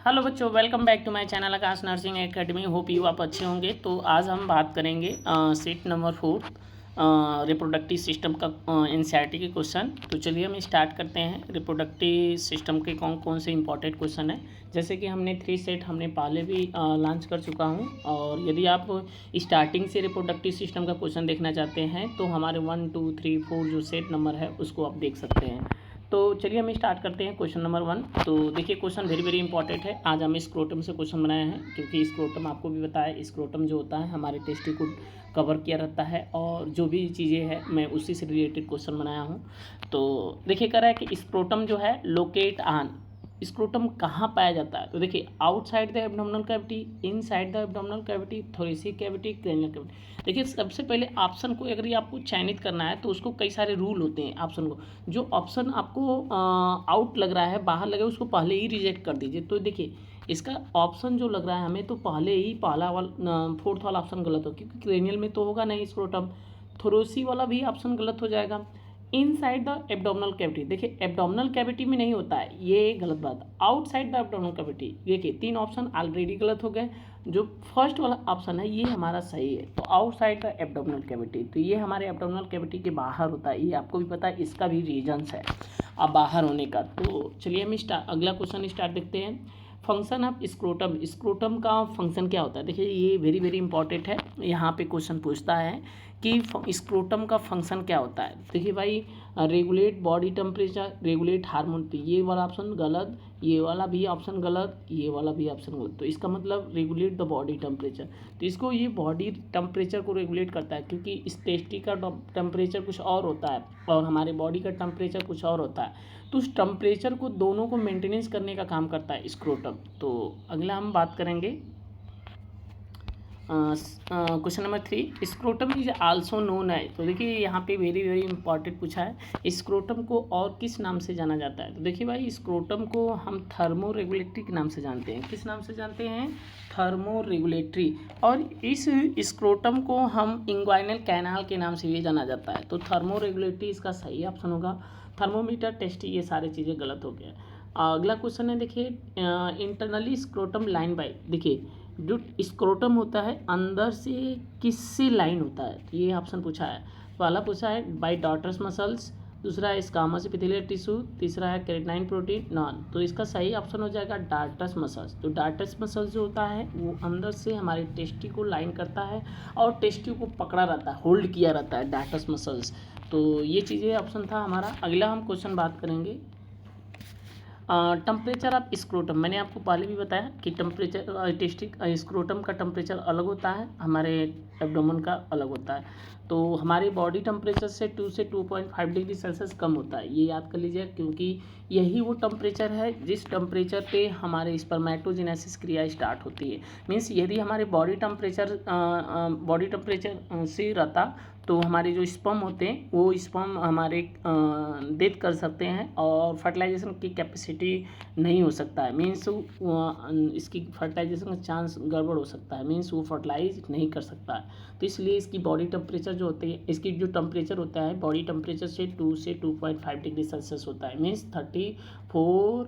Hello बच्चों, welcome back to my channel Aakash nursing academy. Hope you आप अच्छे होंगे। तो आज हम बात करेंगे सीट नंबर 4 रिप्रोडक्टिव सिस्टम का एनसीईआरटी के क्वेश्चन। तो चलिए हम स्टार्ट करते हैं। रिप्रोडक्टिव सिस्टम के कौन कौन से इंपॉर्टेंट क्वेश्चन है, जैसे कि हमने 3 सेट हमने पहले भी लॉन्च कर चुका हूं। और यदि आप स्टार्टिंग से रिप्रोडक्टिव सिस्टम का क्वेश्चन देखना चाहते हैं तो हमारे 1 2 3 4 जो सेट नंबर है उसको आप देख सकते हैं। तो चलिए हम स्टार्ट करते हैं क्वेश्चन नंबर 1। तो देखिए क्वेश्चन वेरी वेरी इंपॉर्टेंट है। आज हम स्क्रोटम से क्वेश्चन बनाए हैं, क्योंकि स्क्रोटम आपको भी बताया, स्क्रोटम जो होता है हमारे टेस्टिकुल कवर किया रहता है, और जो भी चीज़ें हैं मैं उसी से रिलेटेड क्वेश्चन बनाया हूँ। तो देखिए कह रहा है कि स्क्रोटम जो है लोकेट ऑन, स्क्रोटम कहाँ पाया जाता है। तो देखिए outside the abdominal cavity, inside the abdominal cavity, thoracic cavity, cranial cavity. देखिए सबसे पहले ऑप्शन को अगर आपको चयनित करना है तो उसको कई सारे रूल होते हैं। ऑप्शन को, जो ऑप्शन आपको आउट लग रहा है, बाहर लगे, उसको पहले ही रिजेक्ट कर दीजिए। तो देखिए इसका ऑप्शन जो लग रहा है हमें, तो पहले ही पहला वाला 4th वाला ऑप्शन गलत हो, क्योंकि क्रेनियल में तो होगा नहीं स्क्रोटम। थोरेसी वाला भी ऑप्शन गलत हो जाएगा। इनसाइड द एब्डोमिनल कैविटी, देखिए एब्डोमिनल कैविटी में नहीं होता है, ये गलत बात। आउटसाइड द एब्डोमिनल कैविटी, देखिए 3 ऑप्शन ऑलरेडी गलत हो गए। जो फर्स्ट वाला ऑप्शन है ये हमारा सही है। तो आउटसाइड द एब्डोमिनल कैविटी, तो ये हमारे एब्डोमिनल कैविटी के बाहर होता है। ये आपको भी पता है, इसका भी रीजन्स है अब बाहर होने का। तो चलिए हम अगला क्वेश्चन स्टार्ट देखते हैं। फंक्शन ऑफ स्क्रोटम, स्क्रोटम का फंक्शन क्या होता है। देखिए ये वेरी वेरी इंपॉर्टेंट है। यहाँ पे क्वेश्चन पूछता है कि स्क्रोटम का फंक्शन क्या होता है। देखिए भाई, regulate body temperature, regulate hormone, तो ये वाला ऑप्शन गलत, ये वाला भी ऑप्शन गलत, ये वाला भी ऑप्शन गलत। तो इसका मतलब रेगुलेट द बॉडी टेम्परेचर, तो इसको ये बॉडी टेम्परेचर को रेगुलेट करता है, क्योंकि इस टेस्टी का टेम्परेचर कुछ और होता है और हमारे बॉडी का टेम्परेचर कुछ और होता है। तो उस टेम्परेचर को दोनों को मेंटेनेंस करने का काम करता है स्क्रोटम। तो अगला हम बात करेंगे question number 3, scrotum is also known है। तो देखिए यहाँ पे वेरी वेरी इंपॉर्टेंट पूछा है, स्क्रोटम को और किस नाम से जाना जाता है। तो देखिए भाई, स्क्रोटम को हम थर्मो रेगुलेटरी के नाम से जानते हैं। किस नाम से जानते हैं? Thermo regulatory. और इस स्क्रोटम को हम इंग्वाइनल कैनाल के नाम से भी जाना जाता है। तो थर्मो रेगुलेटरी इसका सही ऑप्शन होगा। थर्मोमीटर, टेस्टी, ये सारी चीज़ें गलत हो गया। अगला क्वेश्चन है, देखिए इंटरनली स्क्रोटम लाइन बाई, देखिए जो स्क्रोटम होता है अंदर से किससे लाइन होता है, तो ये ऑप्शन पूछा है। पहला पूछा है बाय डॉटर्स मसल्स, दूसरा है स्कामस एपिथेलियल टिश्यू, तीसरा है केराटिन प्रोटीन, नॉन। तो इसका सही ऑप्शन हो जाएगा डार्टस मसल्स। तो डार्टस मसल्स जो होता है वो अंदर से हमारे टेस्टी को लाइन करता है और टेस्टी को पकड़ा रहता है, होल्ड किया रहता है डार्टस मसल्स। तो ये चीज़ें ऑप्शन था हमारा। अगला हम क्वेश्चन बात करेंगे टेम्परेचर ऑफ स्क्रोटम। मैंने आपको पहले भी बताया कि टेम्परेचर टेस्टिक स्क्रोटम का टेम्परेचर अलग होता है, हमारे एब्डोमेन का अलग होता है। तो हमारी बॉडी टेम्परेचर से 2 से 2.5 डिग्री सेल्सियस कम होता है, ये याद कर लीजिए, क्योंकि यही वो टेम्परेचर है जिस टेम्परेचर पे हमारे स्पर्मेटोजेनेसिस क्रिया स्टार्ट होती है। मीन्स यदि हमारे बॉडी टेम्परेचर से रहता तो हमारे जो स्पर्म होते हैं वो स्पर्म हमारे डेथ कर सकते हैं और फर्टिलाइजेशन की कैपेसिटी नहीं हो सकता है। मीन्स इसकी फर्टिलाइजेशन का चांस गड़बड़ हो सकता है, मीन्स वो फर्टिलाइज नहीं कर सकता है। तो इसलिए इसकी बॉडी टेम्परेचर जो होती है, इसकी जो टेम्परेचर होता है बॉडी टेम्परेचर से 2 से 2.5 डिग्री सेल्सियस होता है। Means 34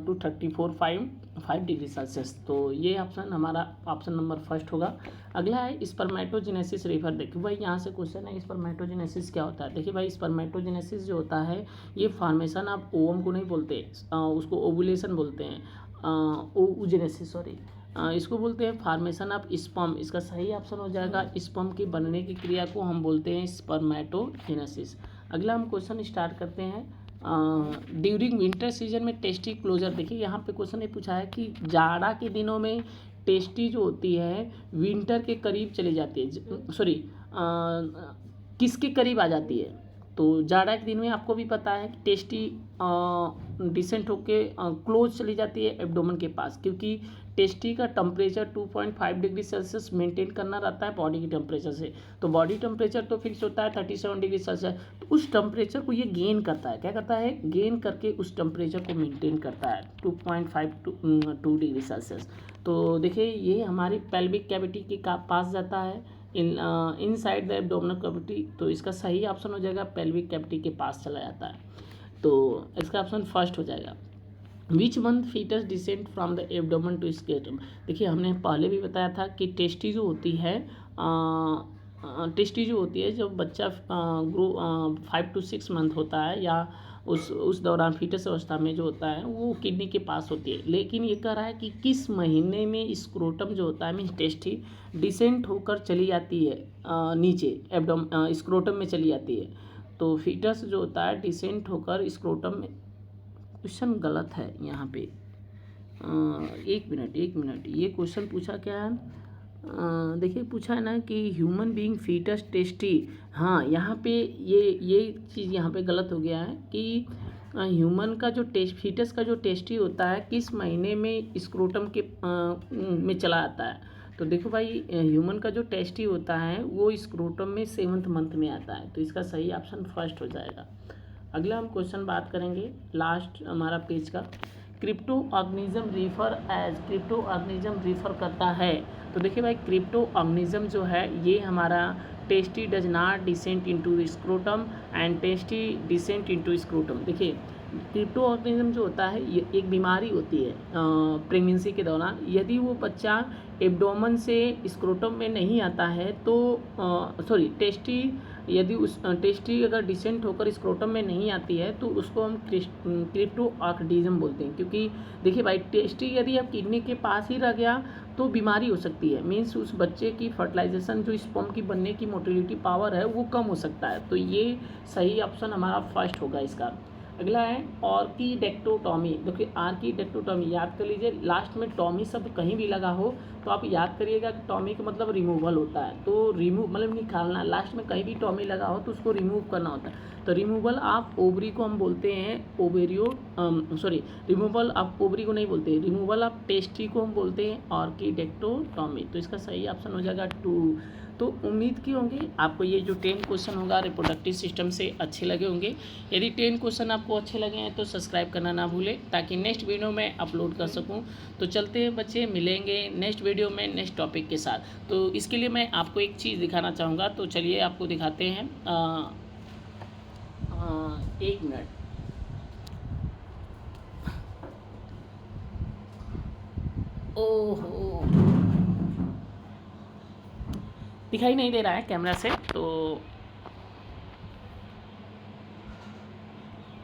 to 34.5 degree Celsius. तो ये ऑप्शन हमारा ऑप्शन नंबर फर्स्ट होगा। अगला है स्पर्मेटोजेनेसिस रेफर। देखिए भाई यहाँ से क्वेश्चन है स्पर्मेटोजेनेसिस क्या होता है। देखिए भाई, स्पर्मेटोजेनेसिस जो होता है ये फॉर्मेशन ऑफ ओवम को नहीं बोलते, उसको ओवुलेशन बोलते हैं, ओवुजेनेसिस सॉरी, इसको बोलते हैं फॉर्मेशन ऑफ स्पर्म। इसका सही ऑप्शन हो जाएगा, स्पर्म के बनने की क्रिया को हम बोलते हैं स्पर्मेटोजेनेसिस। अगला हम क्वेश्चन स्टार्ट करते हैं ड्यूरिंग विंटर सीजन में टेस्टी क्लोजर। देखिए यहाँ पे क्वेश्चन ये पूछा है कि जाड़ा के दिनों में टेस्टी जो होती है विंटर के करीब चली जाती है, सॉरी किसके करीब आ जाती है। तो जाड़ा के दिन में आपको भी पता है कि टेस्टी डिसेंट होके क्लोज चली जाती है एब्डोमेन के पास, क्योंकि टेस्टी का टेम्परेचर 2.5 डिग्री सेल्सियस मेंटेन करना रहता है बॉडी के टेम्परेचर से। तो बॉडी टेम्परेचर तो फिक्स होता है 37 डिग्री सेल्सियस, तो उस टेम्परेचर को ये गेन करता है। क्या करता है? गेन करके उस टेम्परेचर को मेंटेन करता है 2.5 to 2 डिग्री सेल्सियस। तो देखिए ये हमारी पेल्विक कैविटी के पास जाता है, इनसाइड द एब्डोमिनल कैविटी। तो इसका सही ऑप्शन हो जाएगा पेल्विक कैविटी के पास चला जाता है। तो इसका ऑप्शन फर्स्ट हो जाएगा। Which month fetus descent from the abdomen to scrotum. देखिए हमने पहले भी बताया था कि टेस्टी जो होती है जब बच्चा ग्रो 5 to 6 मंथ होता है या उस दौरान फीटस अवस्था में जो होता है वो किडनी के पास होती है। लेकिन ये कह रहा है कि किस महीने में स्क्रोटम जो होता है मीन्स टेस्टी डिसेंट होकर चली जाती है नीचे स्क्रोटम में चली जाती है। तो फीटस जो होता है डिसेंट होकर स्क्रोटम में, क्वेश्चन गलत है यहाँ पे। एक मिनट ये क्वेश्चन पूछा क्या है? देखिए पूछा है ना कि ह्यूमन बीइंग फीटस टेस्टी। हाँ यहाँ पे ये चीज़ यहाँ पे गलत हो गया है कि ह्यूमन का जो फीटस का जो टेस्टी होता है किस महीने में स्क्रोटम के में चला आता है। तो देखो भाई ह्यूमन का जो टेस्टी होता है वो स्क्रोटम में 7th मंथ में आता है। तो इसका सही ऑप्शन फर्स्ट हो जाएगा। अगला हम क्वेश्चन बात करेंगे लास्ट हमारा पेज का। क्रिप्टो ऑर्गेनिज्म रिफर करता है। तो देखिए भाई क्रिप्टो ऑर्गेनिज्म जो है ये हमारा tasty does not descent into scrotum and tasty descent into scrotum. देखिए क्रिप्टो ऑर्गेनिज्म जो होता है ये एक बीमारी होती है प्रेगनेंसी के दौरान। यदि वो बच्चा एब्डोमेन से स्क्रोटम में नहीं आता है तो यदि उस टेस्टी अगर डिसेंट होकर स्क्रोटम में नहीं आती है तो उसको हम क्रिप्टो ऑर्गेनिज्म बोलते हैं। क्योंकि देखिए भाई टेस्टी यदि अब किडनी के पास ही रह गया तो बीमारी हो सकती है। मीन्स उस बच्चे की फर्टिलाइजेशन जो स्पर्म की बनने की मोटिलिटी पावर है वो कम हो सकता है। तो ये सही ऑप्शन हमारा फर्स्ट होगा इसका। अगला है ऑर्किडेक्टोटॉमी। देखिए ऑर्किडेक्टोटॉमी याद कर लीजिए, लास्ट में टॉमी शब्द कहीं भी लगा हो तो आप याद करिएगा कि टॉमी का मतलब रिमूवल होता है। तो रिमूव मतलब निकालना, लास्ट में कहीं भी टॉमी लगा हो तो उसको रिमूव करना होता है। तो रिमूवल ऑफ ओवरी को हम बोलते हैं रिमूवल ऑफ ओवरी को नहीं बोलते, रिमूवल ऑफ टेस्टी को हम बोलते हैं ऑर्किडेक्टोटॉमी। तो इसका सही ऑप्शन हो जाएगा 2। तो उम्मीद की होंगी आपको ये जो 10 क्वेश्चन होगा रिप्रोडक्टिव सिस्टम से अच्छे लगे होंगे। यदि 10 क्वेश्चन आपको अच्छे लगे हैं तो सब्सक्राइब करना ना भूलें ताकि नेक्स्ट वीडियो में अपलोड कर सकूं। तो चलते हैं बच्चे, मिलेंगे नेक्स्ट वीडियो में नेक्स्ट टॉपिक के साथ। तो इसके लिए मैं आपको एक चीज़ दिखाना चाहूँगा, तो चलिए आपको दिखाते हैं। एक मिनट, ओहो दिखाई नहीं दे रहा है कैमरा से। तो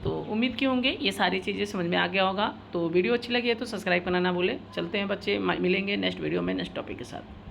उम्मीद की होंगे ये सारी चीज़ें समझ में आ गया होगा। तो वीडियो अच्छी लगी है तो सब्सक्राइब करना ना भूलें। चलते हैं बच्चे, मिलेंगे नेक्स्ट वीडियो में नेक्स्ट टॉपिक के साथ।